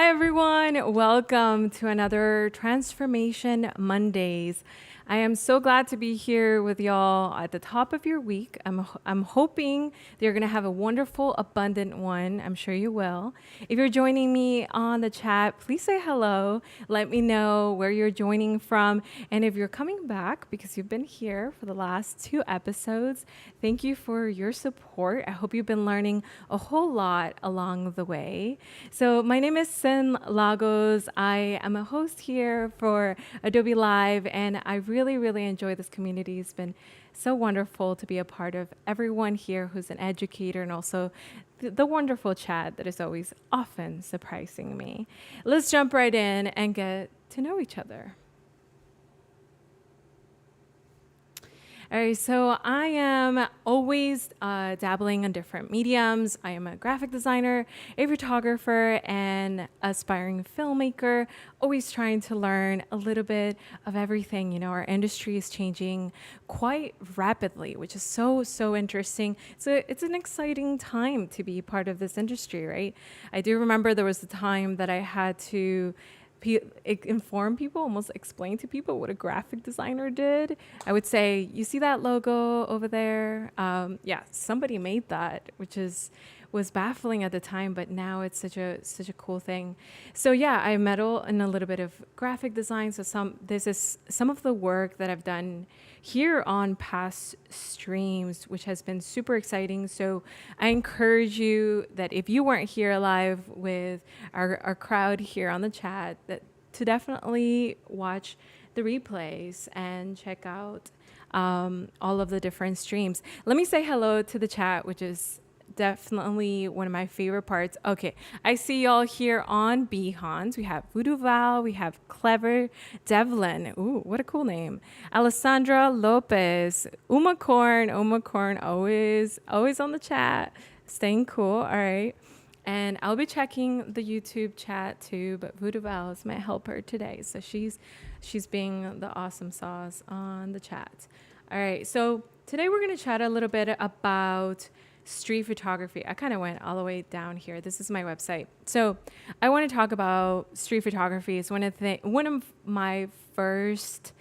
Hi, everyone. Welcome to another Transformation Mondays. I am so glad to be here with y'all at the top of your week. I'm hoping that you're going to have a wonderful, abundant one. I'm sure you will. If you're joining me on the chat, please say hello. Let me know where you're joining from. And if you're coming back because you've been here for the last 2 episodes, thank you for your support. I hope you've been learning a whole lot along the way. So my name is Sin Lagos. I am a host here for Adobe Live, and I really enjoy this community. It's been so wonderful to be a part of everyone here who's an educator, and also the wonderful chat that is always often surprising me. Let's jump right in and get to know each other. All right, so I am always dabbling in different mediums. I am a graphic designer, a photographer, and aspiring filmmaker, always trying to learn a little bit of everything. You know, our industry is changing quite rapidly, which is so interesting. So it's an exciting time to be part of this industry, right? I do remember there was a time that I had to inform people, almost explain to people what a graphic designer did. I would say, you see that logo over there? Yeah, somebody made that, which was baffling at the time, but now it's such a cool thing. So yeah, I meddle in a little bit of graphic design. So this is some of the work that I've done here on past streams, which has been super exciting. So I encourage you that if you weren't here live with our crowd here on the chat, that to definitely watch the replays and check out all of the different streams. Let me say hello to the chat, which is definitely one of my favorite parts. Okay, I see y'all here on Behance. We have Voodoo Val, we have Clever Devlin. Ooh, what a cool name. Alessandra Lopez, Uma Corn, always on the chat, staying cool. All right. And I'll be checking the YouTube chat too, but Voodoo Val is my helper today. So she's being the awesome sauce on the chat. All right, so today we're gonna chat a little bit about street photography. I kind of went all the way down here. This is my website. So I want to talk about street photography. It's one of my first,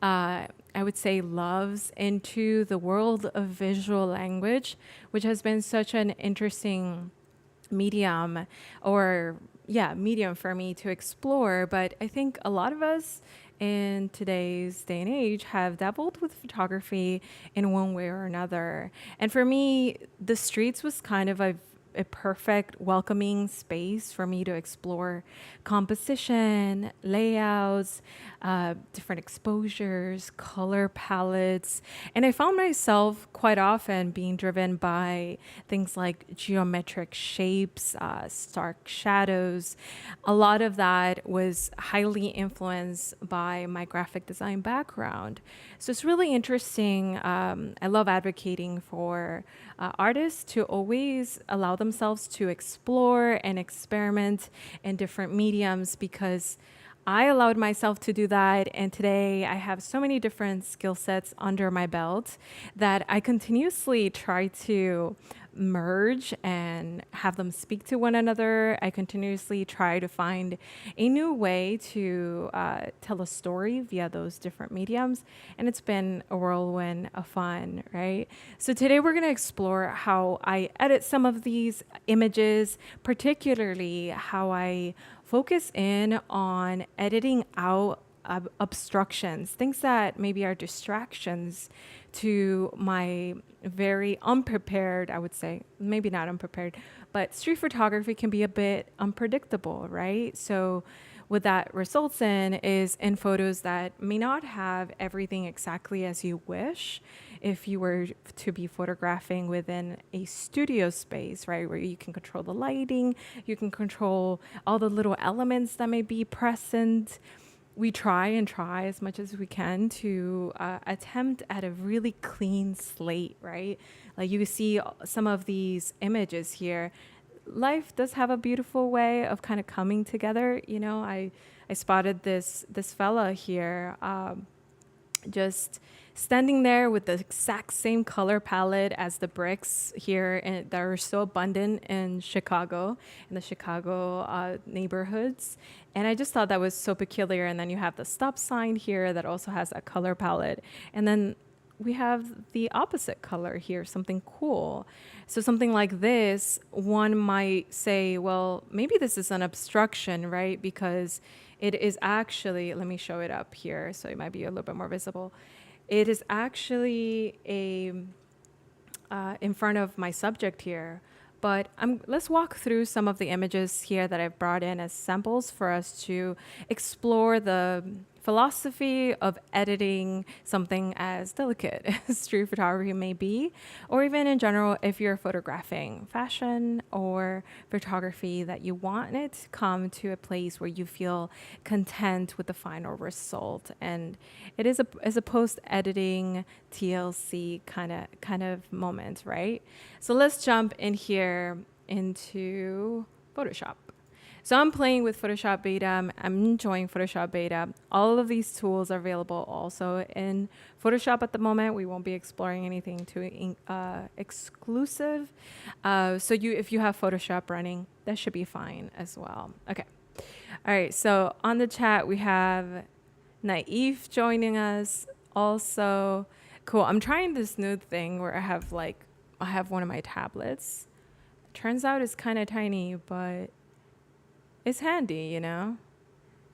I would say, loves into the world of visual language, which has been such an interesting medium medium for me to explore. But I think a lot of us in today's day and age have dabbled with photography in one way or another. And for me, the streets was kind of a perfect welcoming space for me to explore composition, layouts, different exposures, color palettes. And I found myself quite often being driven by things like geometric shapes, stark shadows. A lot of that was highly influenced by my graphic design background. So it's really interesting. I love advocating for artists to always allow themselves to explore and experiment in different mediums, because I allowed myself to do that. And today I have so many different skill sets under my belt that I continuously try to merge and have them speak to one another. I continuously try to find a new way to tell a story via those different mediums. And it's been a whirlwind of fun, right? So today we're going to explore how I edit some of these images, particularly how I focus in on editing out obstructions, things that maybe are distractions to my very unprepared, I would say, maybe not unprepared, but street photography can be a bit unpredictable, right? So what that results in is in photos that may not have everything exactly as you wish if you were to be photographing within a studio space, right, where you can control the lighting, you can control all the little elements that may be present. We try as much as we can to attempt at a really clean slate, right? Like you see some of these images here. Life does have a beautiful way of kind of coming together. You know, I spotted this fella here just standing there with the exact same color palette as the bricks here that are so abundant in Chicago, in the Chicago neighborhoods. And I just thought that was so peculiar. And then you have the stop sign here that also has a color palette. And then we have the opposite color here, something cool. So something like this, one might say, well, maybe this is an obstruction, right? Because it is actually, let me show it up here so it might be a little bit more visible. It is actually in front of my subject here. But let's walk through some of the images here that I've brought in as samples for us to explore the philosophy of editing something as delicate as street photography may be, or even in general, if you're photographing fashion or photography that you want it to come to a place where you feel content with the final result. And it is a post-editing TLC kind of moment, right? So let's jump in here into Photoshop. So I'm playing with Photoshop Beta. I'm enjoying Photoshop Beta. All of these tools are available also in Photoshop at the moment. We won't be exploring anything too exclusive. If you have Photoshop running, that should be fine as well. Okay. All right. So on the chat, we have Naive joining us. Also, cool. I'm trying this new thing where I have one of my tablets. Turns out it's kind of tiny, but it's handy, you know?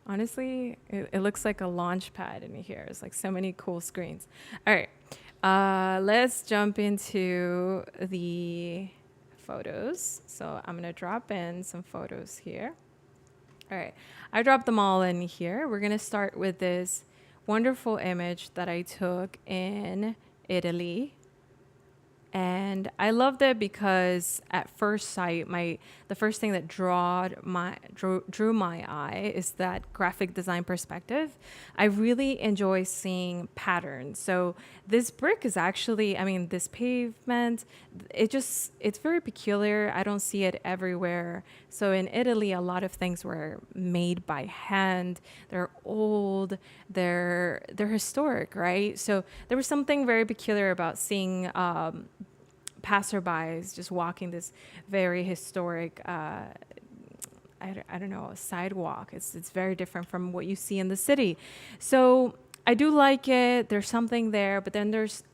Honestly, it looks like a launch pad in here. It's like so many cool screens. All right, let's jump into the photos. So I'm gonna drop in some photos here. All right, I dropped them all in here. We're gonna start with this wonderful image that I took in Italy. And I loved it because at first sight, the first thing that drew my eye is that graphic design perspective. I really enjoy seeing patterns. So this brick is actually, this pavement, it's very peculiar. I don't see it everywhere. So in Italy, a lot of things were made by hand. They're old, they're historic, right? So there was something very peculiar about seeing passerbys just walking this very historic I don't know, sidewalk. It's very different from what you see in the city. So I do like it. There's something there, but then there's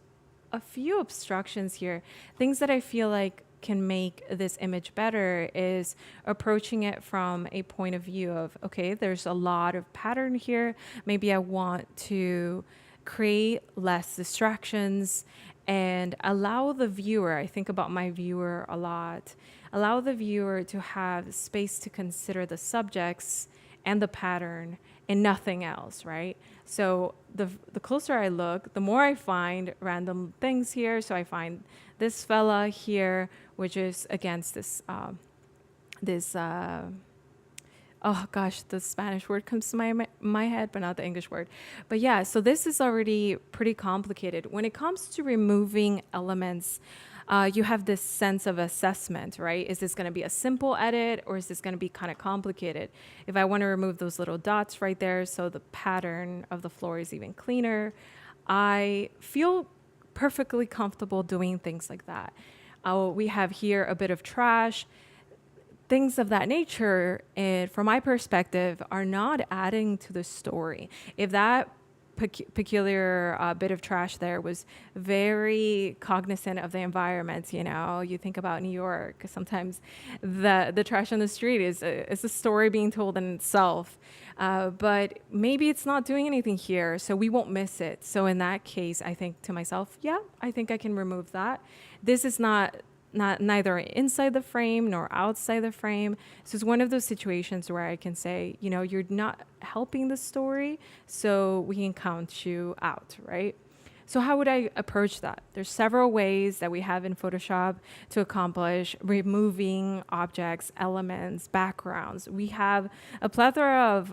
a few obstructions here. Things that I feel like can make this image better is approaching it from a point of view of, okay, there's a lot of pattern here. Maybe I want to create less distractions and allow the viewer, I think about my viewer a lot, allow the viewer to have space to consider the subjects and the pattern and nothing else, right? So the closer I look, the more I find random things here. So I find this fella here, which is against this, oh gosh, the Spanish word comes to my head, but not the English word. But yeah, so this is already pretty complicated. When it comes to removing elements, you have this sense of assessment, right? Is this going to be a simple edit or is this going to be kind of complicated? If I want to remove those little dots right there so the pattern of the floor is even cleaner, I feel perfectly comfortable doing things like that. We have here a bit of trash. Things of that nature, from my perspective, are not adding to the story. If that peculiar bit of trash there was very cognizant of the environment, you think about New York, sometimes the trash on the street is a story being told in itself. But maybe it's not doing anything here, so we won't miss it. So in that case, I think to myself, yeah, I think I can remove that. This is not neither inside the frame nor outside the frame. So it's one of those situations where I can say, you're not helping the story, so we can count you out, right? So how would I approach that? There's several ways that we have in Photoshop to accomplish removing objects, elements, backgrounds. We have a plethora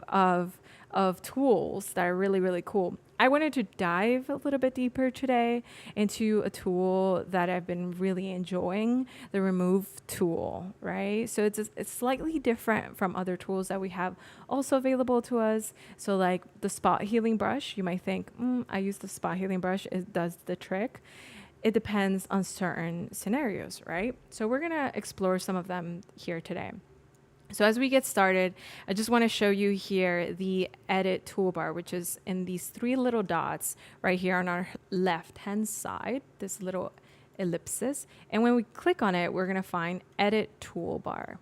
of tools that are really, really cool. I wanted to dive a little bit deeper today into a tool that I've been really enjoying, the remove tool, right? So it's slightly different from other tools that we have also available to us. So like the spot healing brush, you might think, I use the spot healing brush, it does the trick. It depends on certain scenarios, right? So we're gonna explore some of them here today. So as we get started, I just want to show you here the edit toolbar, which is in these three little dots right here on our left-hand side, this little ellipsis. And when we click on it, we're going to find edit toolbar.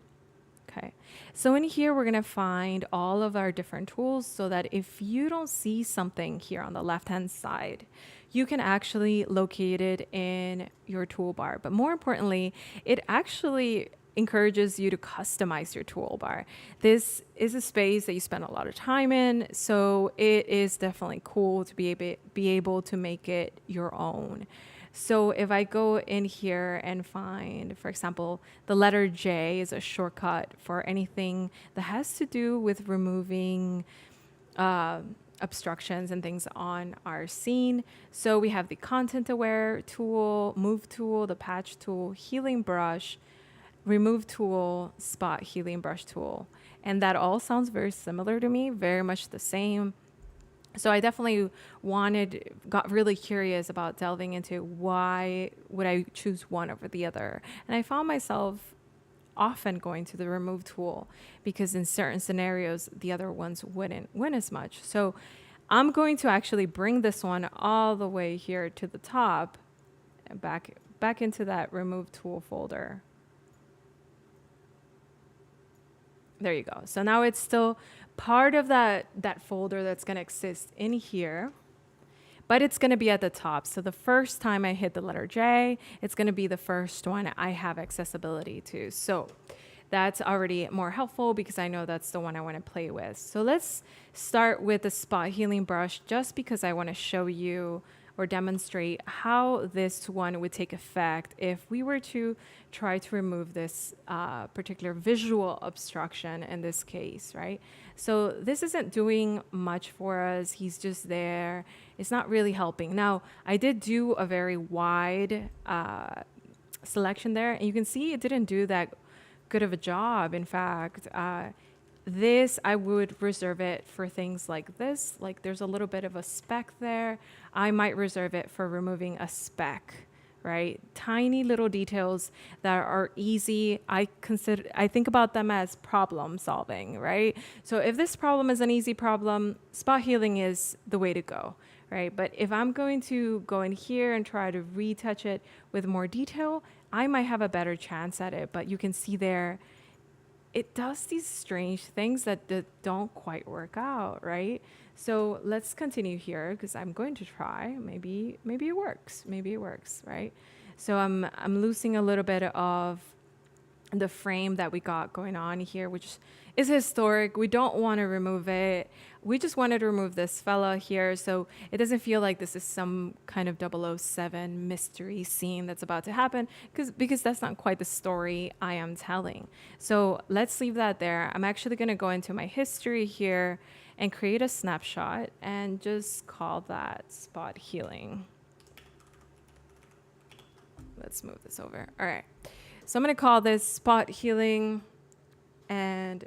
Okay. So in here, we're going to find all of our different tools so that if you don't see something here on the left-hand side, you can actually locate it in your toolbar. But more importantly, it actually encourages you to customize your toolbar. This is a space that you spend a lot of time in, so it is definitely cool to be able to make it your own. So if I go in here and find, for example, the letter J is a shortcut for anything that has to do with removing obstructions and things on our scene. So we have the content aware tool, move tool, the patch tool, healing brush, remove tool, spot healing brush tool. And that all sounds very similar to me, very much the same. So I definitely got really curious about delving into why would I choose one over the other. And I found myself often going to the remove tool because in certain scenarios, the other ones wouldn't win as much. So I'm going to actually bring this one all the way here to the top and back into that remove tool folder. There you go. So now it's still part of that folder that's going to exist in here, but it's going to be at the top. So the first time I hit the letter J, it's going to be the first one I have accessibility to. So that's already more helpful because I know that's the one I want to play with. So let's start with the spot healing brush just because I want to show you or demonstrate how this one would take effect if we were to try to remove this particular visual obstruction in this case, right? So this isn't doing much for us. He's just there. It's not really helping. Now, I did do a very wide selection there, and you can see it didn't do that good of a job. In fact, this, I would reserve it for things like this. Like there's a little bit of a speck there. I might reserve it for removing a speck, right? Tiny little details that are easy. I think about them as problem solving, right? So if this problem is an easy problem, spot healing is the way to go, right? But if I'm going to go in here and try to retouch it with more detail, I might have a better chance at it. But you can see there, it does these strange things that don't quite work out, right? So let's continue here because I'm going to try. Maybe it works. Maybe it works, right? So I'm losing a little bit of the frame that we got going on here, which is historic. We don't want to remove it. We just wanted to remove this fella here so it doesn't feel like this is some kind of 007 mystery scene that's about to happen because that's not quite the story I am telling. So let's leave that there. I'm actually going to go into my history here and create a snapshot and just call that spot healing. Let's move this over. All right. So I'm going to call this spot healing. And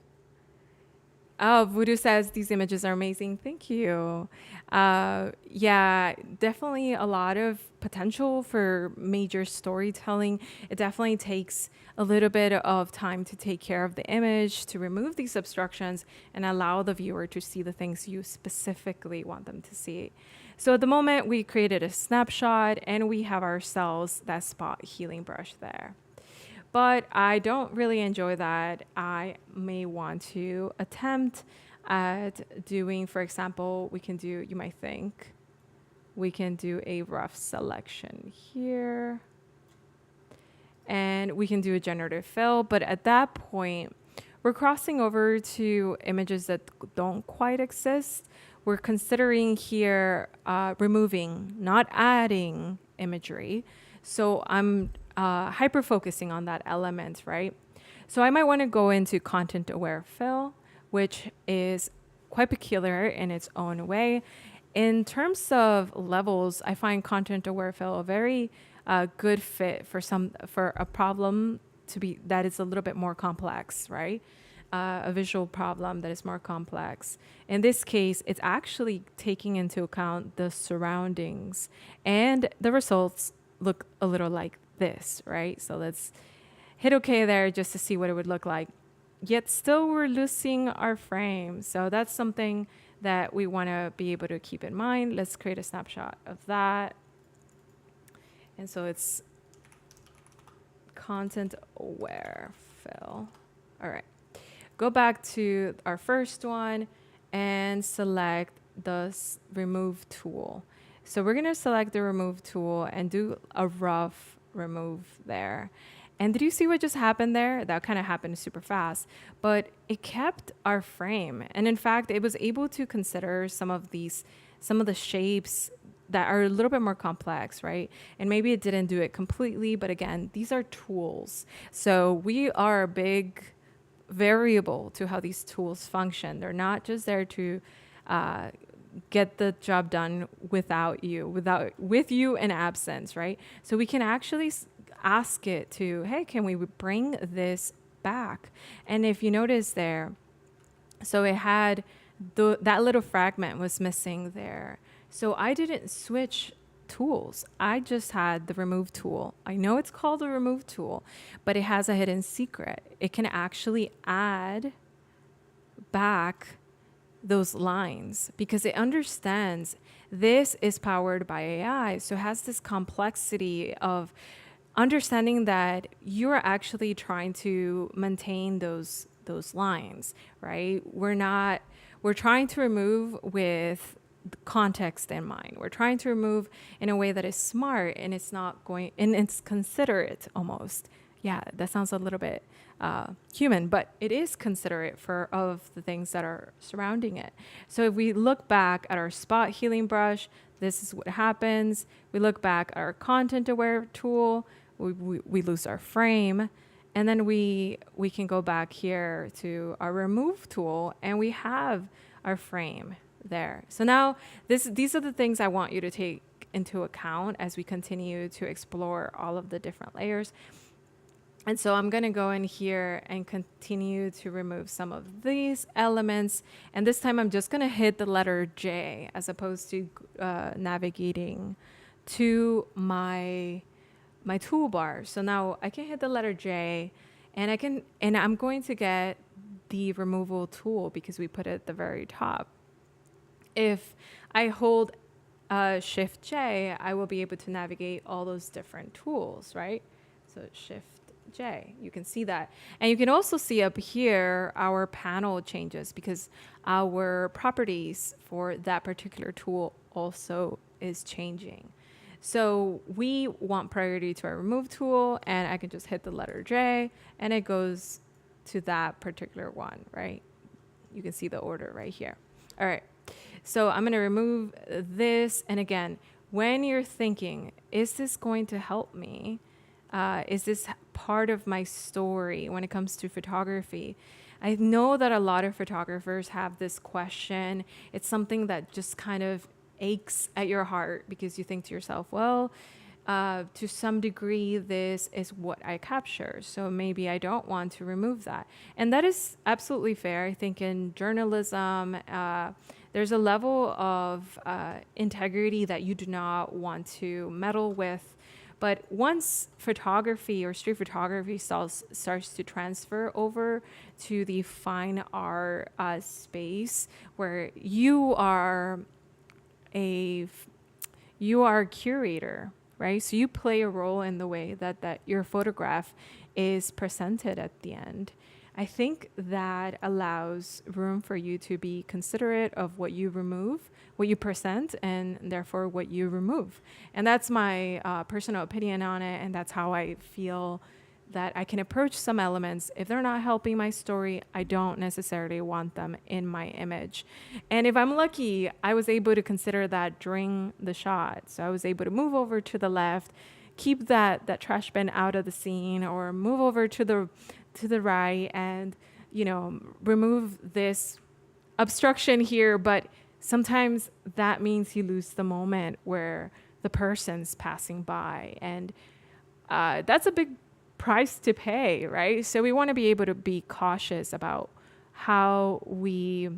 oh, Voodoo says these images are amazing. Thank you. Yeah, definitely a lot of potential for major storytelling. It definitely takes a little bit of time to take care of the image, to remove these obstructions, and allow the viewer to see the things you specifically want them to see. So at the moment, we created a snapshot, and we have ourselves that spot healing brush there. But I don't really enjoy that. I may want to attempt at doing, for example, you might think, we can do a rough selection here. And we can do a generative fill. But at that point, we're crossing over to images that don't quite exist. We're considering here removing, not adding imagery. So I'm hyper focusing on that element, right? So I might want to go into content aware fill, which is quite peculiar in its own way. In terms of levels, I find content aware fill a very good fit for a problem that is a little bit more complex, right? A visual problem that is more complex. In this case, it's actually taking into account the surroundings, and the results look a little like this, right? So let's hit OK there just to see what it would look like. Yet still we're losing our frame. So that's something that we want to be able to keep in mind. Let's create a snapshot of that. And so it's content aware fill. All right. Go back to our first one and select the remove tool. So we're going to select the remove tool and do a rough remove there. And did you see what just happened there? That kind of happened super fast, but it kept our frame. And in fact, it was able to consider some of the shapes that are a little bit more complex, right? And maybe it didn't do it completely, but again, these are tools. So we are a big variable to how these tools function. They're not just there to get the job done with you in absence, right? So we can actually ask it to, hey, can we bring this back? And if you notice there, so it had that little fragment was missing there. So I didn't switch tools. I just had the remove tool. I know it's called the remove tool, but it has a hidden secret. It can actually add back those lines because it understands this is powered by AI. So it has this complexity of understanding that you're actually trying to maintain those lines, right? We're trying to remove with context in mind. We're trying to remove in a way that is smart and it's considerate almost. Yeah, that sounds a little bit human, but it is considerate of the things that are surrounding it. So if we look back at our spot healing brush, this is what happens. We look back at our content aware tool, we lose our frame, and then we can go back here to our remove tool and we have our frame there. So now these are the things I want you to take into account as we continue to explore all of the different layers. And so I'm going to go in here and continue to remove some of these elements. And this time I'm just going to hit the letter J as opposed to navigating to my toolbar. So now I can hit the letter J and I'm going to get the removal tool because we put it at the very top. If I hold Shift J, I will be able to navigate all those different tools, right? So Shift J, you can see that. And you can also see up here our panel changes because our properties for that particular tool also is changing. So we want priority to our remove tool, and I can just hit the letter J and it goes to that particular one, right? You can see the order right here. All right. So I'm going to remove this. And again, when you're thinking, is this going to help me? Is this part of my story when it comes to photography? I know that a lot of photographers have this question. It's something that just kind of aches at your heart because you think to yourself, well, to some degree, this is what I capture. So maybe I don't want to remove that. And that is absolutely fair. I think in journalism, there's a level of integrity that you do not want to meddle with. But once photography or street photography starts to transfer over to the fine art space where you are a curator, right? So you play a role in the way that your photograph is presented at the end. I think that allows room for you to be considerate of what you remove, what you present, and therefore what you remove. And that's my personal opinion on it. And that's how I feel that I can approach some elements. If they're not helping my story, I don't necessarily want them in my image. And if I'm lucky, I was able to consider that during the shot. So I was able to move over to the left, keep that trash bin out of the scene, or move over to the right and, remove this obstruction here, but sometimes that means you lose the moment where the person's passing by. And that's a big price to pay, right? So we want to be able to be cautious about how we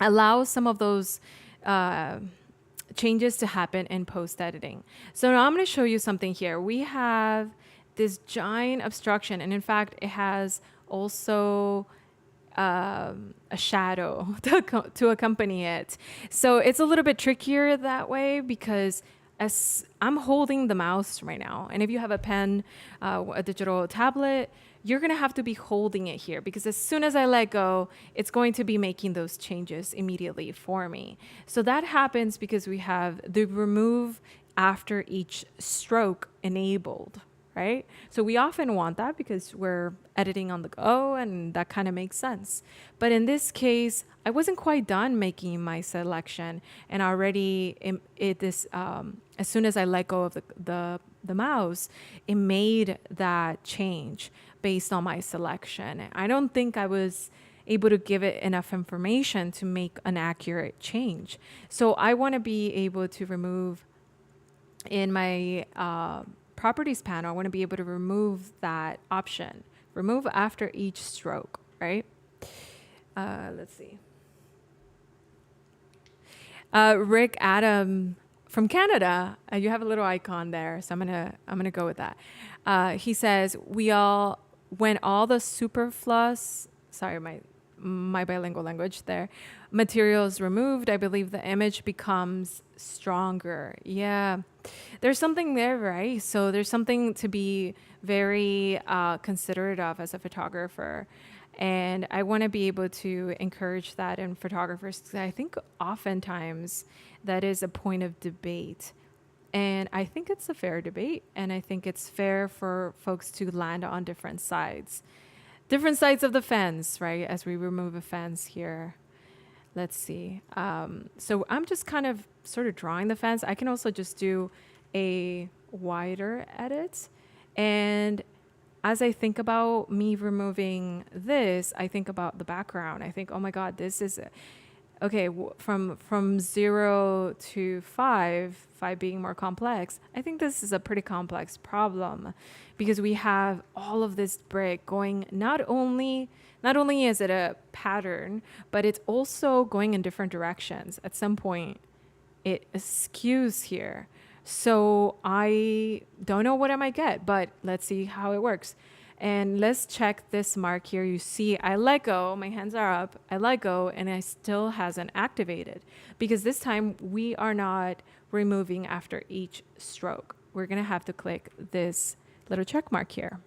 allow some of those uh, changes to happen in post editing. So now I'm going to show you something here. We have this giant obstruction, and in fact, it has also a shadow to accompany it. So it's a little bit trickier that way because as I'm holding the mouse right now, and if you have a pen, a digital tablet, you're going to have to be holding it here because as soon as I let go, it's going to be making those changes immediately for me. So that happens because we have the remove after each stroke enabled, right? So we often want that because we're editing on the go and that kind of makes sense. But in this case, I wasn't quite done making my selection and already as soon as I let go of the mouse, it made that change based on my selection. I don't think I was able to give it enough information to make an accurate change. So I want to be able to remove in my properties panel, I want to be able to remove that option, remove after each stroke, right? Let's see. Rick Adam from Canada, you have a little icon there, so I'm gonna go with that. He says when all the superfluous, sorry, my bilingual language there, materials removed, I believe the image becomes stronger. Yeah, there's something there, right? So there's something to be very considerate of as a photographer. And I want to be able to encourage that in photographers because I think oftentimes that is a point of debate. And I think it's a fair debate. And I think it's fair for folks to land on different sides of the fence, right? As we remove a fence here. Let's see. So I'm just kind of sort of drawing the fence. I can also just do a wider edit. And as I think about me removing this, I think about the background. I think, oh my God, this is okay. From 0 to 5, 5 being more complex. I think this is a pretty complex problem because we have all of this brick going. Not only is it a pattern, but it's also going in different directions. At some point, it skews here. So I don't know what I might get, but let's see how it works. And let's check this mark here. You see, I let go, my hands are up, I let go, and it still hasn't activated because this time we are not removing after each stroke. We're gonna have to click this little check mark here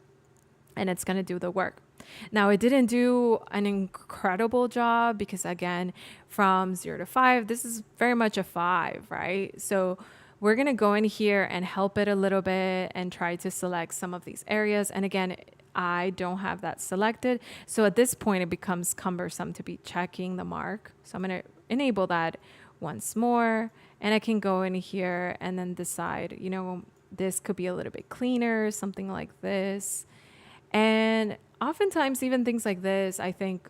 and it's gonna do the work. Now, it didn't do an incredible job because again, from 0 to 5, this is very much a 5, right? So we're going to go in here and help it a little bit and try to select some of these areas. And again, I don't have that selected. So at this point, it becomes cumbersome to be checking the mark. So I'm going to enable that once more. And I can go in here and then decide, this could be a little bit cleaner, something like this. And oftentimes, even things like this, I think,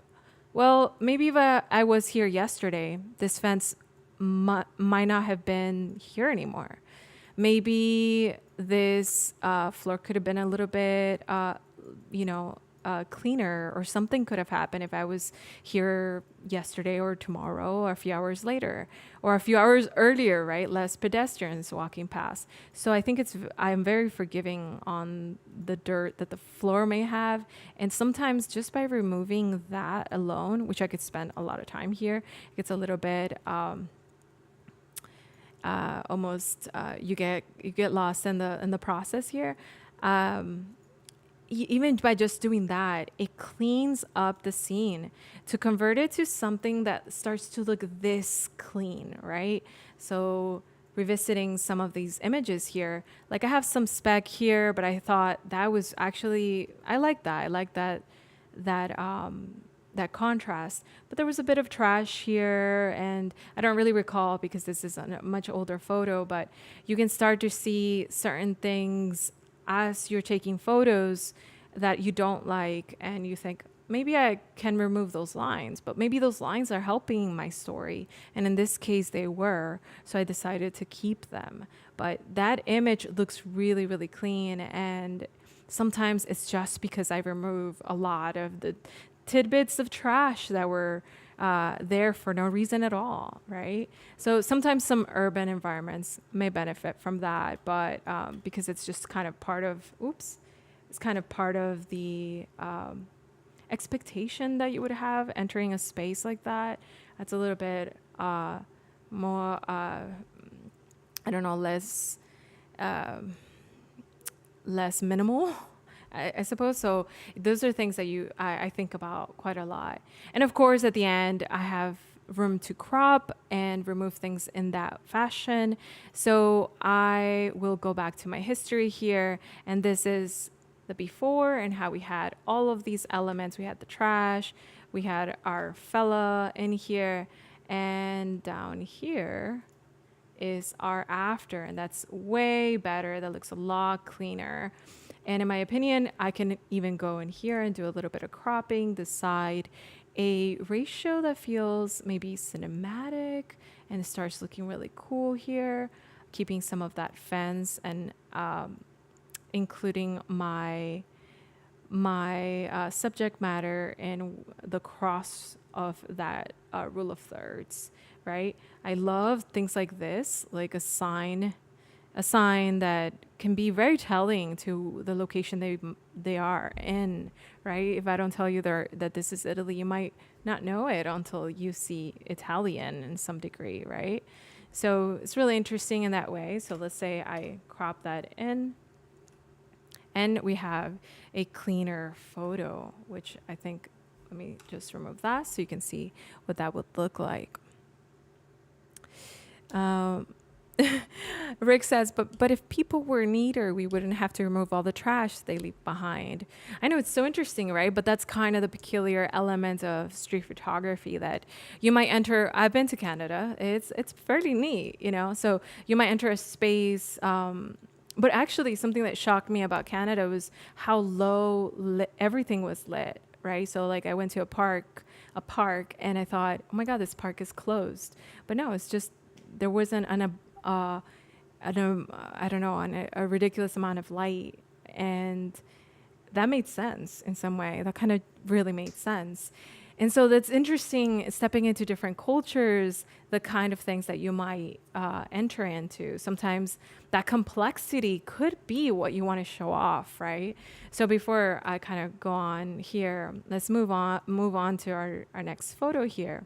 well, maybe if I was here yesterday, this fence might not have been here anymore. Maybe this floor could have been a little bit, cleaner, or something could have happened if I was here yesterday or tomorrow or a few hours later or a few hours earlier, right? Less pedestrians walking past. So I think I'm very forgiving on the dirt that the floor may have. And sometimes just by removing that alone, which I could spend a lot of time here, it gets a little bit, you get lost in the process here. Even by just doing that, it cleans up the scene to convert it to something that starts to look this clean, right? So revisiting some of these images here, like I have some speck here, but I thought that was actually, I like that. I like that contrast, but there was a bit of trash here, and I don't really recall because this is a much older photo, but you can start to see certain things as you're taking photos, that you don't like, and you think, maybe I can remove those lines, but maybe those lines are helping my story. And in this case, they were. So I decided to keep them. But that image looks really, really clean. And sometimes it's just because I remove a lot of the tidbits of trash that were there for no reason at all, right? So sometimes some urban environments may benefit from that, but because it's just kind of part of, it's kind of part of the expectation that you would have entering a space like that. That's a little bit more, I don't know, less minimal, I suppose. So those are things that I think about quite a lot. And of course, at the end, I have room to crop and remove things in that fashion. So I will go back to my history here. And this is the before and how we had all of these elements. We had the trash, we had our fella in here, and down here is our after, and that's way better. That looks a lot cleaner. And in my opinion, I can even go in here and do a little bit of cropping, decide a ratio that feels maybe cinematic and it starts looking really cool here, keeping some of that fence and including my subject matter in the cross of that rule of thirds, right? I love things like this, like a sign that can be very telling to the location they are in, right? If I don't tell you that this is Italy, you might not know it until you see Italian in some degree, right? So it's really interesting in that way. So let's say I crop that in, and we have a cleaner photo, which I think, let me just remove that so you can see what that would look like. Rick says, but if people were neater, we wouldn't have to remove all the trash they leave behind. I know it's so interesting, right? But that's kind of the peculiar element of street photography that you might enter. I've been to Canada. It's fairly neat, you know? So you might enter a space, but actually something that shocked me about Canada was how low everything was lit, right? So like I went to a park, and I thought, oh my God, this park is closed. But no, it's just, there wasn't I don't know, a ridiculous amount of light. And that made sense in some way. That kind of really made sense. And so that's interesting, stepping into different cultures, the kind of things that you might enter into. Sometimes that complexity could be what you want to show off, right? So before I kind of go on here, let's move on to our next photo here.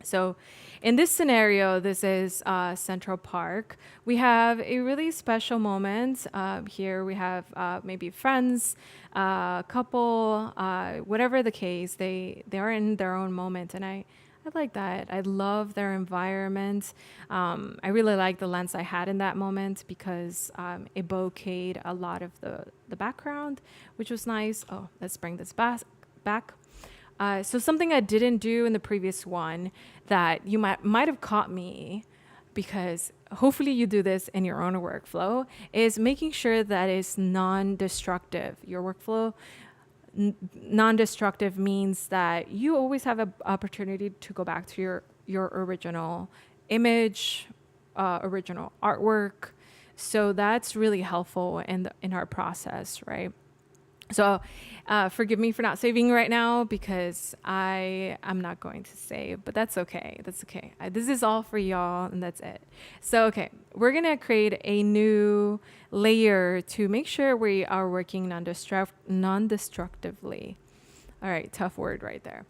So in this scenario, this is Central Park. We have a really special moment. Here we have maybe friends, couple, whatever the case, they are in their own moment. And I like that. I love their environment. I really like the lens I had in that moment because it bokeh'd a lot of the background, which was nice. Oh, let's bring this back. So something I didn't do in the previous one that you might have caught me, because hopefully you do this in your own workflow, is making sure that it's non-destructive. Your workflow, non-destructive means that you always have an opportunity to go back to your original image, original artwork. So that's really helpful in our process, right? So forgive me for not saving right now because I'm not going to save, but that's okay. That's okay. This is all for y'all and that's it. So, okay, we're going to create a new layer to make sure we are working non-destructively. All right, tough word right there.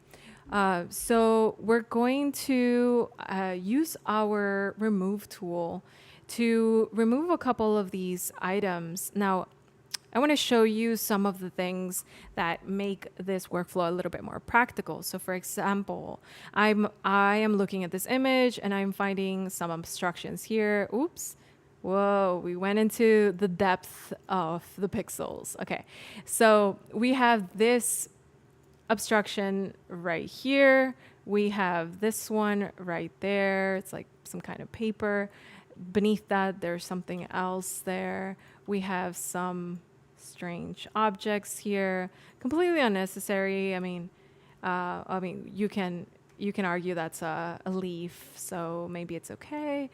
So we're going to use our remove tool to remove a couple of these items. Now, I want to show you some of the things that make this workflow a little bit more practical. So for example, I am looking at this image and I'm finding some obstructions here. Oops. Whoa, we went into the depth of the pixels. Okay. So we have this obstruction right here. We have this one right there. It's like some kind of paper. Beneath that, there's something else there. We have some strange objects here, completely unnecessary. You can argue that's a leaf, so maybe it's okay.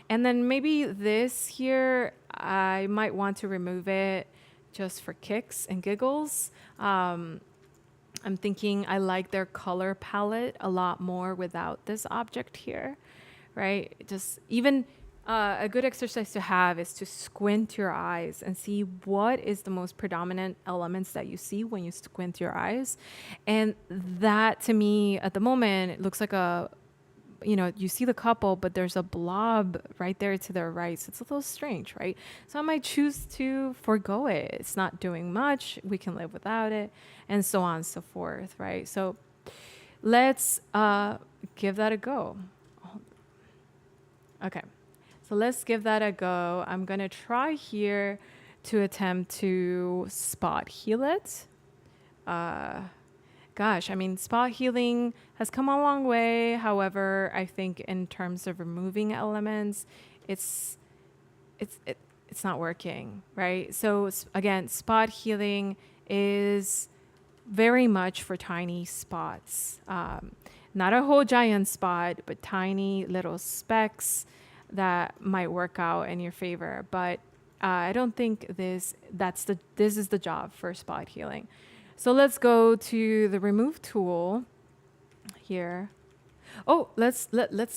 And then maybe this here, I might want to remove it just for kicks and giggles. I'm thinking I like their color palette a lot more without this object here, right? Just even a good exercise to have is to squint your eyes and see what is the most predominant elements that you see when you squint your eyes. And that to me at the moment, it looks like you see the couple, but there's a blob right there to their right. So it's a little strange, right? So I might choose to forego it. It's not doing much. We can live without it, and so on and so forth, right? So let's give that a go. Okay. So let's give that a go. I'm going to try here to attempt to spot heal it. Spot healing has come a long way. However, I think in terms of removing elements, it's not working, right? So again, spot healing is very much for tiny spots. Not a whole giant spot, but tiny little specks that might work out in your favor. But I don't think this is the job for spot healing. So let's go to the remove tool here. Oh, let's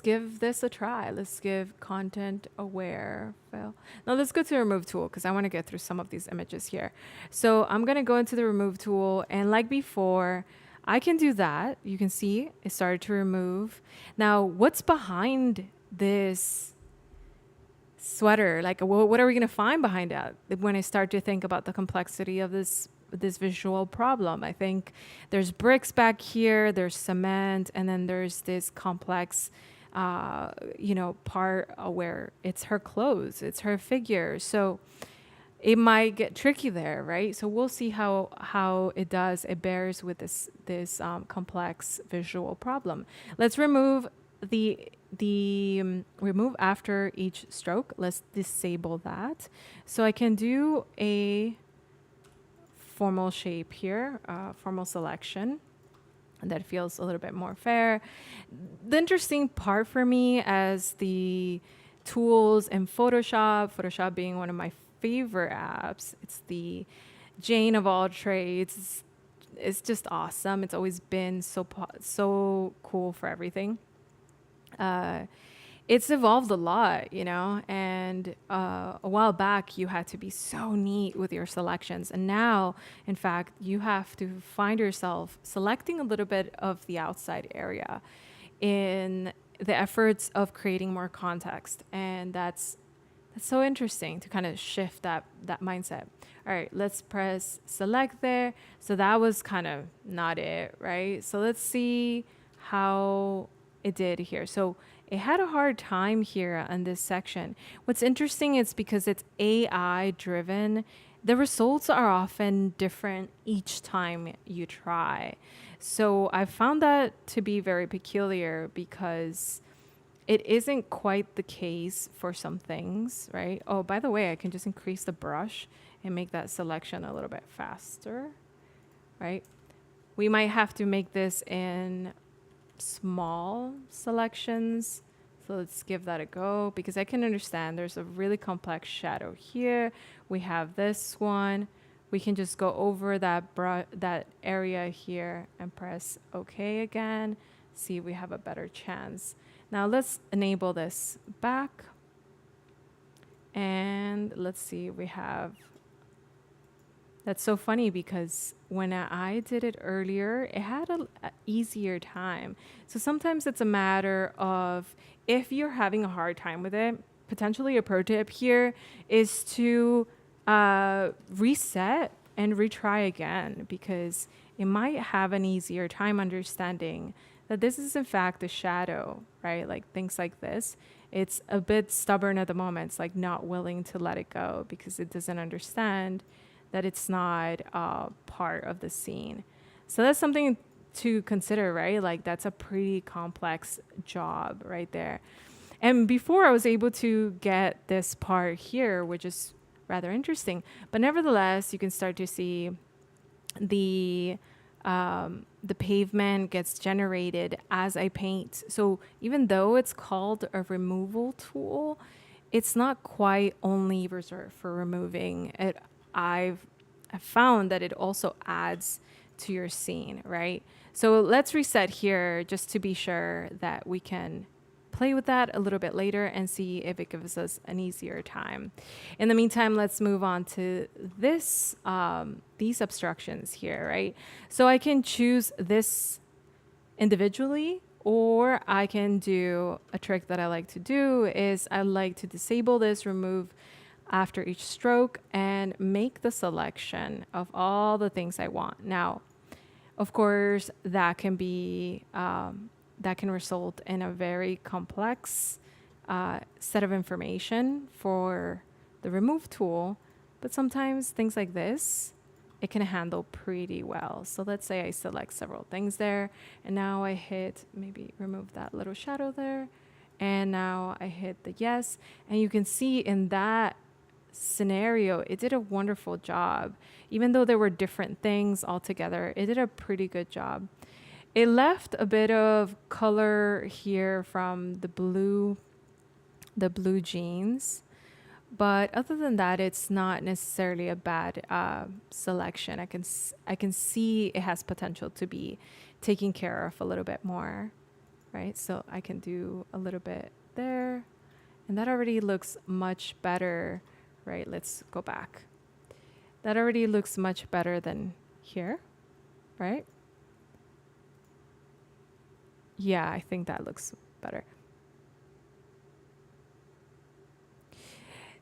give this a try. Let's give content aware fill. Now let's go to the remove tool because I want to get through some of these images here. So I'm going to go into the remove tool, and like before, I can do that. You can see it started to remove. Now, what's behind this sweater? Like, what are we going to find behind that when I start to think about the complexity of this visual problem? I think there's bricks back here, there's cement, and then there's this complex part where it's her clothes, it's her figure. So it might get tricky there, right? So we'll see how it does. It bears with this complex visual problem. Let's remove remove after each stroke. Let's disable that. So I can do a formal shape here, formal selection. That feels a little bit more fair. The interesting part for me as the tools in Photoshop being one of my favorite apps, it's the Jane of all trades. It's just awesome. It's always been so cool for everything. It's evolved a lot, and a while back you had to be so neat with your selections. And now, in fact, you have to find yourself selecting a little bit of the outside area in the efforts of creating more context. And that's so interesting to kind of shift that mindset. All right, let's press select there. So that was kind of not it, right? So let's see how it did here. So it had a hard time here on this section. What's interesting is because it's AI driven, the results are often different each time you try. So I found that to be very peculiar because it isn't quite the case for some things, right? Oh, by the way, I can just increase the brush and make that selection a little bit faster, right? We might have to make this in small selections. So let's give that a go because I can understand there's a really complex shadow here. We have this one. We can just go over that area here and press OK again. See if we have a better chance. Now let's enable this back. And let's see, we have. That's so funny because when I did it earlier, it had a easier time. So sometimes it's a matter of if you're having a hard time with it, potentially a pro tip here is to reset and retry again because it might have an easier time understanding that this is in fact a shadow, right? Like things like this. It's a bit stubborn at the moment. It's like not willing to let it go because it doesn't understand that it's not part of the scene. So that's something to consider, right? Like that's a pretty complex job right there. And before I was able to get this part here, which is rather interesting. But nevertheless, you can start to see the the pavement gets generated as I paint. So even though it's called a removal tool, it's not quite only reserved for removing it. I've found that it also adds to your scene, right? So let's reset here just to be sure that we can play with that a little bit later and see if it gives us an easier time. In the meantime, let's move on to this, these obstructions here, right? So I can choose this individually, or I can do a trick that I like to do is I like to disable this, remove after each stroke, and make the selection of all the things I want. Now, of course, that can be that can result in a very complex set of information for the remove tool, but sometimes things like this, it can handle pretty well. So let's say I select several things there, and now I hit maybe remove that little shadow there, and now I hit the yes, and you can see in that scenario, it did a wonderful job. Even though there were different things altogether, it did a pretty good job. It left a bit of color here from the blue jeans. But other than that, it's not necessarily a bad selection. I can see it has potential to be taken care of a little bit more, right? So I can do a little bit there, and that already looks much better, right? Let's go back. That already looks much better than here, right? Yeah, I think that looks better.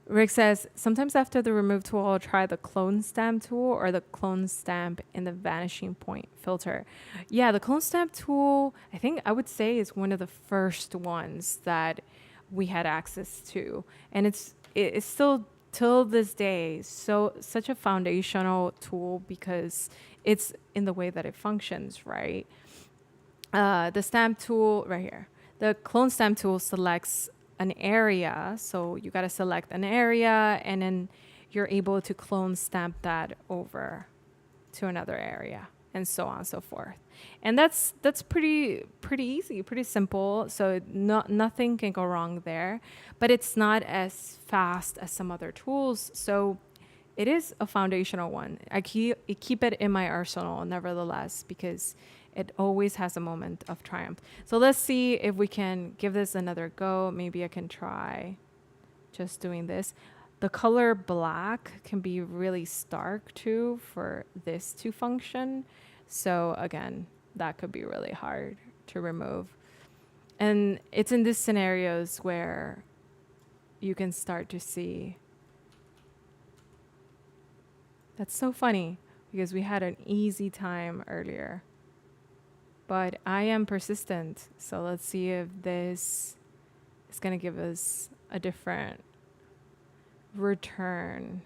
Rick says, sometimes after the remove tool, I'll try the clone stamp tool or the clone stamp in the vanishing point filter. Yeah, the clone stamp tool, I think I would say is one of the first ones that we had access to. And it's still till this day such a foundational tool because it's in the way that it functions, right? The stamp tool right here, the clone stamp tool selects an area. So you got to select an area, and then you're able to clone stamp that over to another area, and so on and so forth. And that's pretty easy, pretty simple. So nothing can go wrong there, but it's not as fast as some other tools. So it is a foundational one. I keep it in my arsenal nevertheless, because it always has a moment of triumph. So let's see if we can give this another go. Maybe I can try just doing this. The color black can be really stark too for this to function. So again, that could be really hard to remove. And it's in these scenarios where you can start to see. That's so funny because we had an easy time earlier. But I am persistent. So let's see if this is going to give us a different return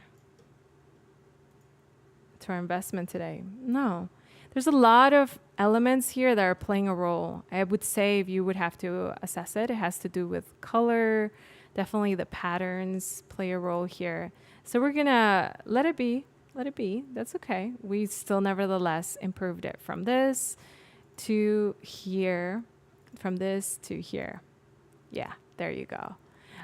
to our investment today. No. There's a lot of elements here that are playing a role. I would say if you would have to assess it, it has to do with color. Definitely the patterns play a role here. So we're going to let it be. Let it be. That's okay. We still nevertheless improved it from this to here, from this to here. Yeah, there you go.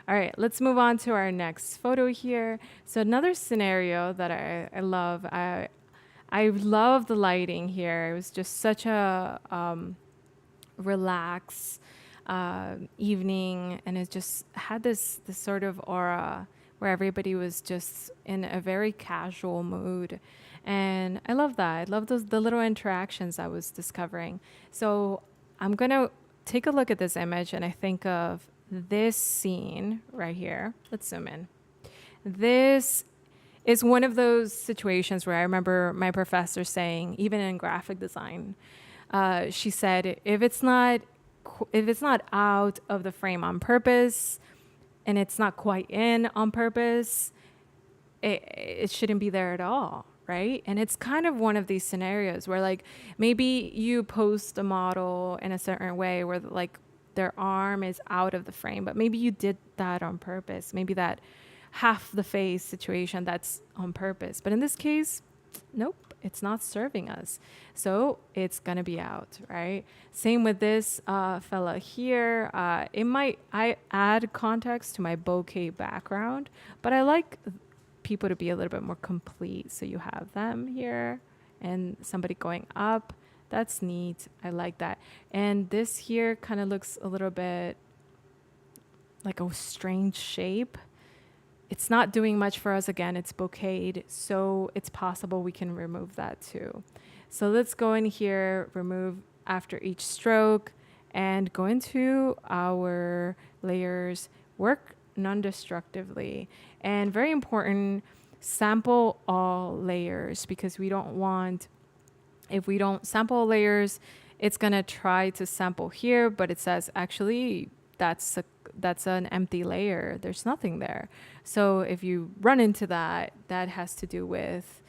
All right, let's move on to our next photo here. So another scenario that I love, I love the lighting here. It was just such a relaxed evening, and it just had this sort of aura where everybody was just in a very casual mood. And I love that. I love the little interactions I was discovering. So I'm going to take a look at this image, and I think of this scene right here. Let's zoom in. This is one of those situations where I remember my professor saying, even in graphic design, she said, if it's not out of the frame on purpose, and it's not quite in on purpose, it shouldn't be there at all, right? And it's kind of one of these scenarios where, like, maybe you post a model in a certain way where, like, their arm is out of the frame, but maybe you did that on purpose. Maybe that half the face situation, that's on purpose. But in this case, nope, it's not serving us. So it's going to be out, right? Same with this fella here. I add context to my bokeh background, but I like people to be a little bit more complete. So you have them here and somebody going up. That's neat. I like that. And this here kind of looks a little bit like a strange shape. It's not doing much for us. Again, it's bokeh'd, so it's possible we can remove that too. So let's go in here, remove after each stroke, and go into our layers, work non-destructively. And very important, sample all layers, because we don't want, if we don't sample layers, it's gonna try to sample here, but it says actually that's an empty layer. There's nothing there. So if you run into that, that has to do with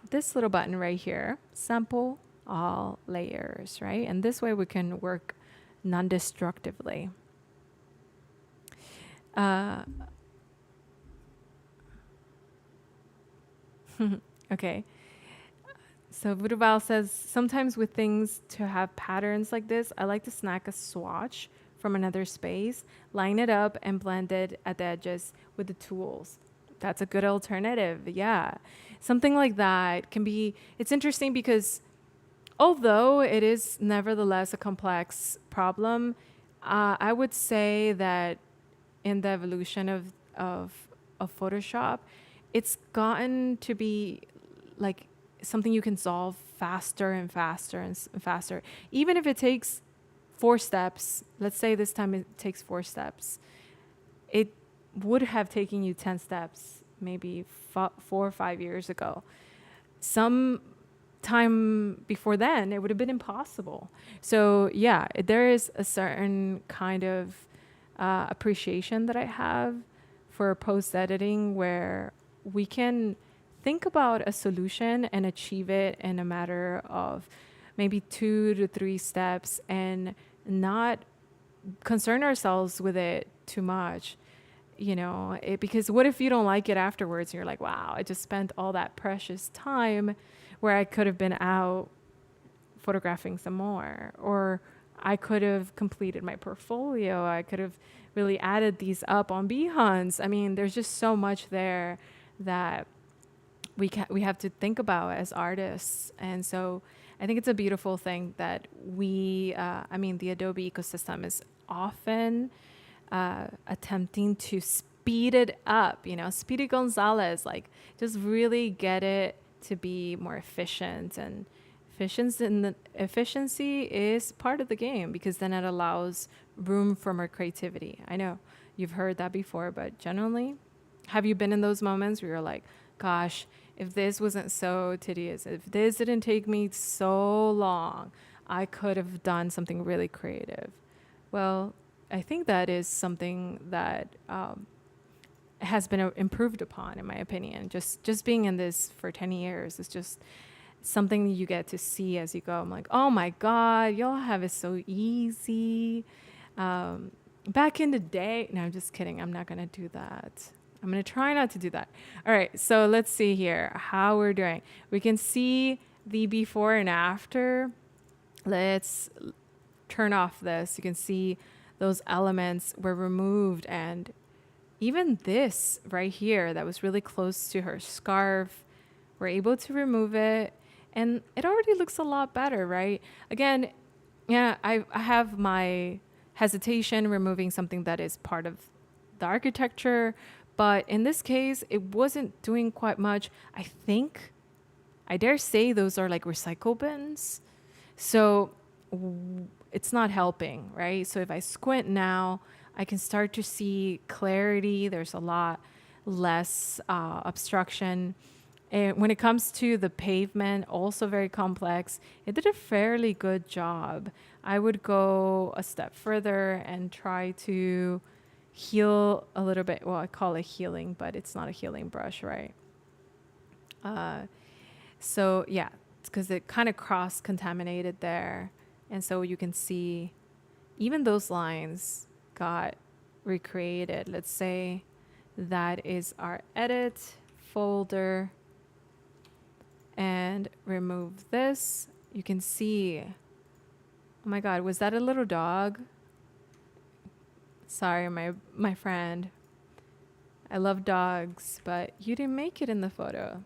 this little button right here, sample all layers, right? And this way we can work non-destructively. Okay. So Voodoo says, sometimes with things to have patterns like this, I like to snack a swatch from another space, line it up, and blend it at the edges with the tools. That's a good alternative. Yeah. Something like that can be, it's interesting because although it is nevertheless a complex problem, I would say that in the evolution of Photoshop, it's gotten to be like something you can solve faster and faster and faster. Even if it takes 4 steps, let's say this time it takes 4 steps, it would have taken you 10 steps, maybe 4 or 5 years ago. Some time before then, it would have been impossible. So yeah, there is a certain kind of appreciation that I have for post editing where we can think about a solution and achieve it in a matter of maybe 2 to 3 steps and not concern ourselves with it too much, because what if you don't like it afterwards and you're like, wow, I just spent all that precious time where I could have been out photographing some more, or I could have completed my portfolio. I could have really added these up on Behance. I mean, there's just so much there that we have to think about as artists. And so I think it's a beautiful thing that the Adobe ecosystem is often attempting to speed it up, Speedy Gonzalez, like just really get it to be more efficient. And efficiency is part of the game because then it allows room for more creativity. I know you've heard that before, but generally, have you been in those moments where you're like, gosh, if this wasn't so tedious, if this didn't take me so long, I could have done something really creative. Well, I think that is something that has been improved upon, in my opinion. Just being in this for 10 years is just something you get to see as you go. I'm like, oh my God, y'all have it so easy. Back in the day, no, I'm just kidding. I'm not going to do that. I'm going to try not to do that. All right, so let's see here how we're doing. We can see the before and after. Let's turn off this. You can see those elements were removed, and even this right here that was really close to her scarf, we're able to remove it, and it already looks a lot better, right? Again, yeah, I have my hesitation removing something that is part of the architecture, but in this case, it wasn't doing quite much. I dare say those are like recycle bins. So it's not helping, right? So if I squint now, I can start to see clarity. There's a lot less obstruction. And when it comes to the pavement, also very complex, it did a fairly good job. I would go a step further and try to heal a little bit. Well, I call it healing, but it's not a healing brush, right? So yeah, it's because it kind of cross-contaminated there. And so you can see even those lines got recreated. Let's say That is our edit folder. And remove this. You can see, oh my God, was that a little dog? Sorry, my friend. I love dogs, but you didn't make it in the photo.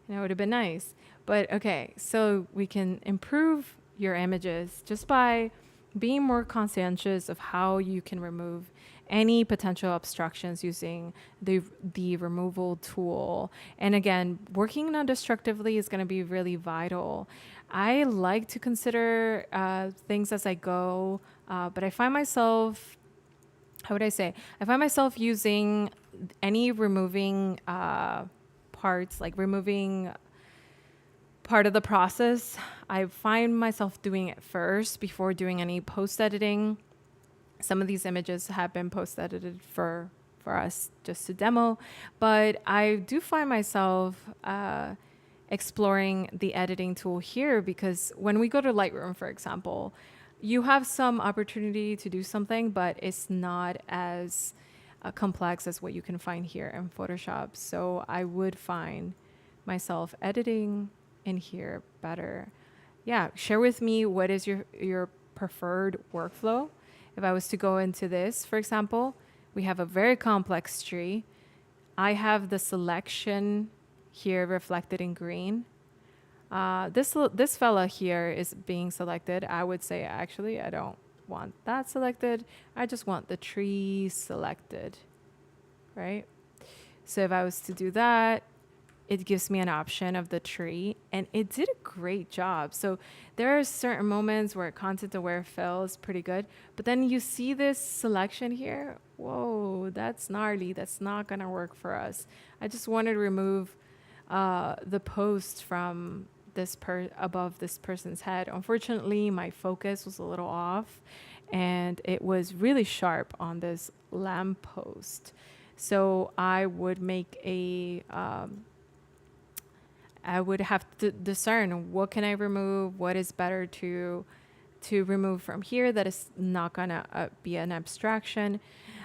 And it would have been nice. But okay, so we can improve your images just by being more conscientious of how you can remove any potential obstructions using the removal tool. And again, working non-destructively is going to be really vital. I like to consider things as I go, but I find myself, how would I say? I find myself using any removing parts, like removing part of the process. I find myself doing it first before doing any post editing. Some of these images have been post edited for us just to demo, but I do find myself exploring the editing tool here, because when we go to Lightroom, for example, you have some opportunity to do something, but it's not as complex as what you can find here in Photoshop. So I would find myself editing in here better. Yeah, share with me what is your preferred workflow. If I was to go into this, for example, we have a very complex tree. I have the selection here reflected in green. This fella here is being selected. I would say, actually, I don't want that selected. I just want the tree selected, right? So if I was to do that, it gives me an option of the tree, and it did a great job. So there are certain moments where content aware feels pretty good, but then you see this selection here. Whoa, that's gnarly. That's not gonna work for us. I just wanted to remove the post from above this person's head. Unfortunately, my focus was a little off, and it was really sharp on this lamp post. So I would make I would have to discern what can I remove, what is better to remove from here that is not gonna be an abstraction.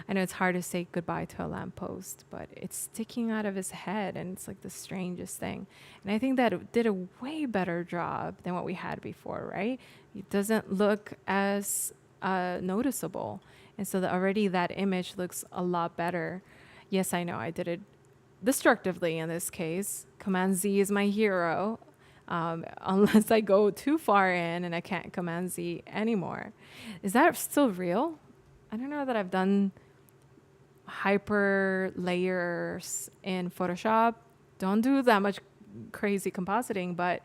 I know it's hard to say goodbye to a lamppost, but it's sticking out of his head, and it's like the strangest thing. And I think that it did a way better job than what we had before, right? It doesn't look as noticeable, and so already that image looks a lot better. Yes, I know I did it destructively in this case. Command Z is my hero, unless I go too far in and I can't Command Z anymore. Is that still real? I don't know that I've done hyper layers in Photoshop. Don't do that much crazy compositing, but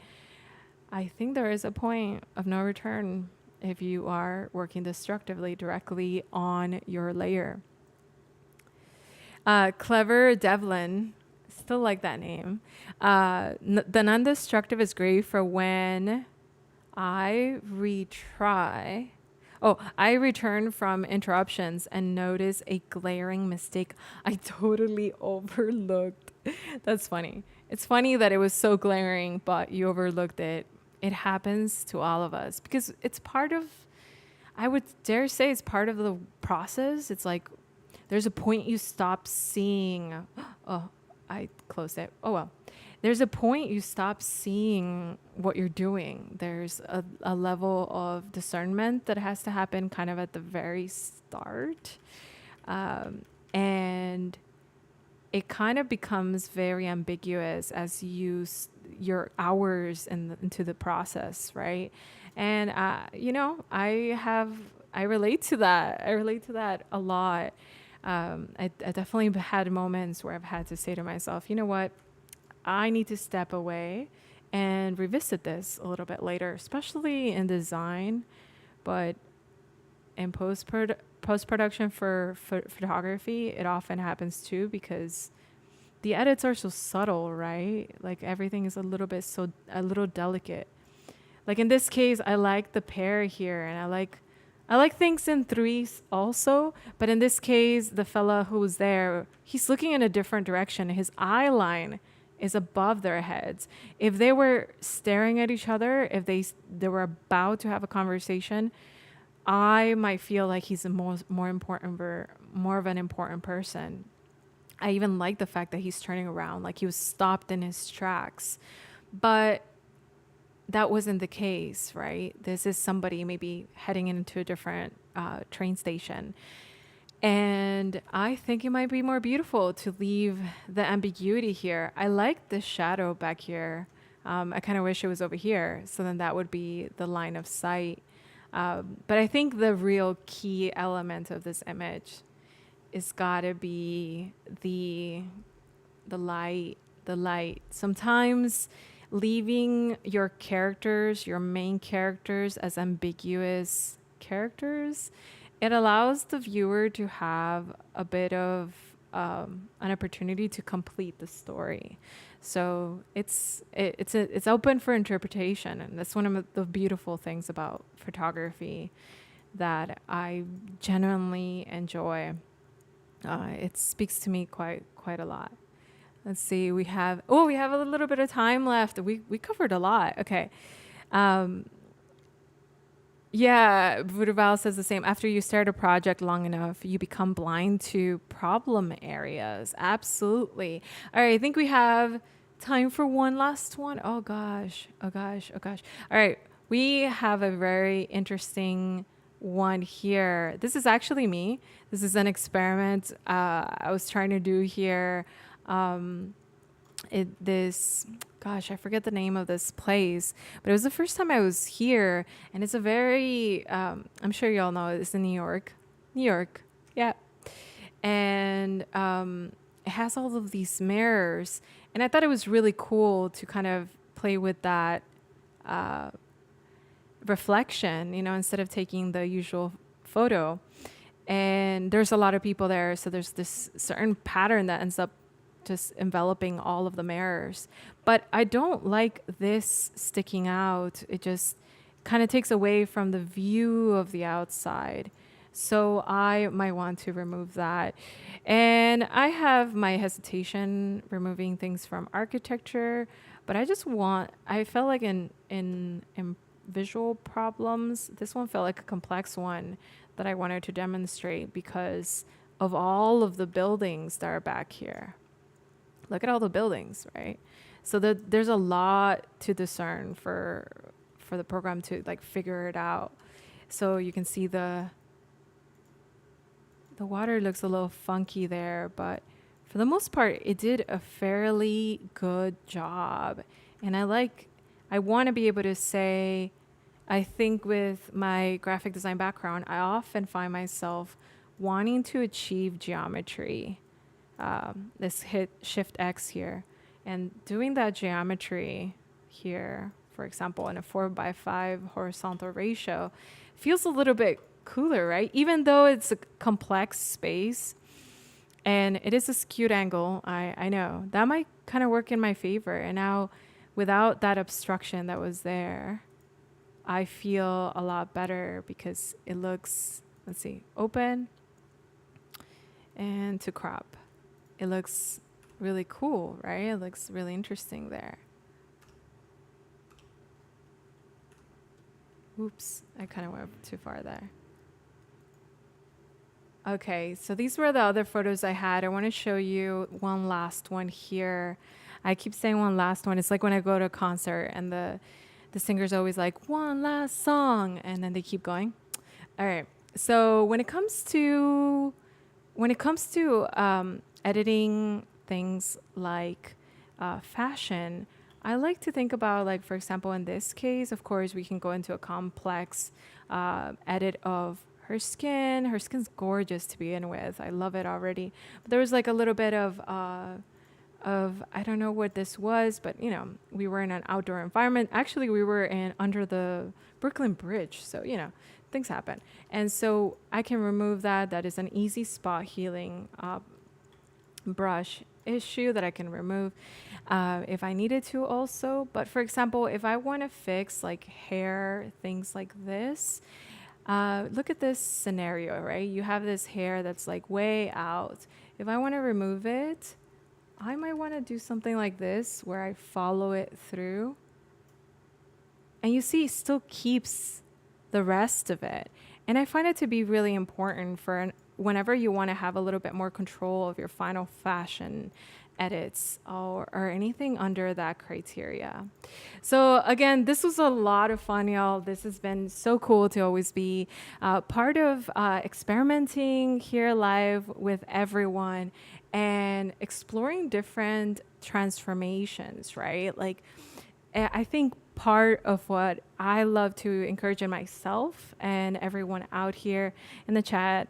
I think there is a point of no return if you are working destructively directly on your layer. Clever Devlin, still like that name. The non-destructive is great for when I retry. Oh, I return from interruptions and notice a glaring mistake I totally overlooked. That's funny. It's funny that it was so glaring, but you overlooked it. It happens to all of us because it's part of, I would dare say it's part of the process. It's like there's a point you stop seeing. Oh, I closed it. Oh, well. There's a point you stop seeing what you're doing. There's a level of discernment that has to happen kind of at the very start. And it kind of becomes very ambiguous as you your hours into the process, right? And, I relate to that. I relate to that a lot. I definitely had moments where I've had to say to myself, you know what? I need to step away and revisit this a little bit later, especially in design, but in post-production for photography, it often happens too because the edits are so subtle, right? Like everything is a little delicate. Like in this case, I like the pair here, and I like things in threes also, but in this case, the fella who's there, he's looking in a different direction. His eye line is above their heads. If they were staring at each other, if they were about to have a conversation, I might feel like he's more of an important person. I even like the fact that he's turning around, like he was stopped in his tracks. But that wasn't the case, right? This is somebody maybe heading into a different train station. And I think it might be more beautiful to leave the ambiguity here. I like the shadow back here. I kind of wish it was over here. So then that would be the line of sight. But I think the real key element of this image is gotta be the light, the light. Sometimes leaving your characters, your main characters, as ambiguous characters, it allows the viewer to have a bit of an opportunity to complete the story. So it's open for interpretation, and that's one of the beautiful things about photography that I genuinely enjoy. It speaks to me quite a lot. Let's see. We have a little bit of time left. We covered a lot. Okay. Yeah, Voodoo says the same. After you start a project long enough, you become blind to problem areas. Absolutely. All right, I think we have time for one last one. Oh gosh. Oh gosh. Oh gosh. All right. We have a very interesting one here. This is actually me. This is an experiment I was trying to do here. Um, this gosh, I forget the name of this place, but it was the first time I was here, and it's a very I'm sure you all know it's in New York, yeah. And it has all of these mirrors, and I thought it was really cool to kind of play with that uh, reflection, you know, instead of taking the usual photo. And there's a lot of people there, so there's this certain pattern that ends up just enveloping all of the mirrors. But I don't like this sticking out. It just kind of takes away from the view of the outside. So I might want to remove that. And I have my hesitation removing things from architecture, but I felt like in visual problems, this one felt like a complex one that I wanted to demonstrate because of all of the buildings that are back here. Look at all the buildings, right? So there's a lot to discern for the program to like figure it out. So you can see the water looks a little funky there, but for the most part, it did a fairly good job. And I want to be able to say, I think with my graphic design background, I often find myself wanting to achieve geometry. Let's hit Shift X here. And doing that geometry here, for example, in a 4:5 horizontal ratio, feels a little bit cooler, right? Even though it's a complex space and it is a skewed angle, I know that might kind of work in my favor. And now without that obstruction that was there, I feel a lot better because it looks, let's see, open and to crop. It looks really cool, right? It looks really interesting there. Oops, I kind of went too far there. Okay, so these were the other photos I had. I want to show you one last one here. I keep saying one last one. It's like when I go to a concert and the singer's always like, one last song, and then they keep going. All right. So when it comes to editing things like fashion, I like to think about, like, for example, in this case, of course, we can go into a complex edit of her skin. Her skin's gorgeous to begin with. I love it already. But there was like a little bit of I don't know what this was, but you know, we were in an outdoor environment. Actually, we were under the Brooklyn Bridge, so you know, things happen. And so I can remove that. That is an easy spot healing brush issue that I can remove if I needed to also. But for example, if I want to fix like hair, things like this, look at this scenario, right? You have this hair that's like way out. If I want to remove it, I might want to do something like this where I follow it through. And you see, it still keeps the rest of it. And I find it to be really important whenever you want to have a little bit more control of your final fashion edits or anything under that criteria. So again, this was a lot of fun, y'all. This has been so cool to always be part of experimenting here live with everyone and exploring different transformations, right? Like, I think part of what I love to encourage in myself and everyone out here in the chat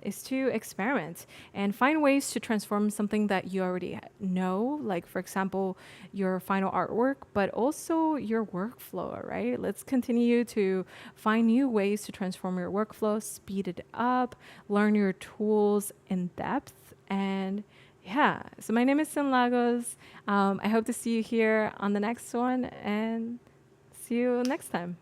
is to experiment and find ways to transform something that you already know, like, for example, your final artwork, but also your workflow, right? Let's continue to find new ways to transform your workflow, speed it up, learn your tools in depth, and yeah, so my name is Sin Lagos. I hope to see you here on the next one and see you next time.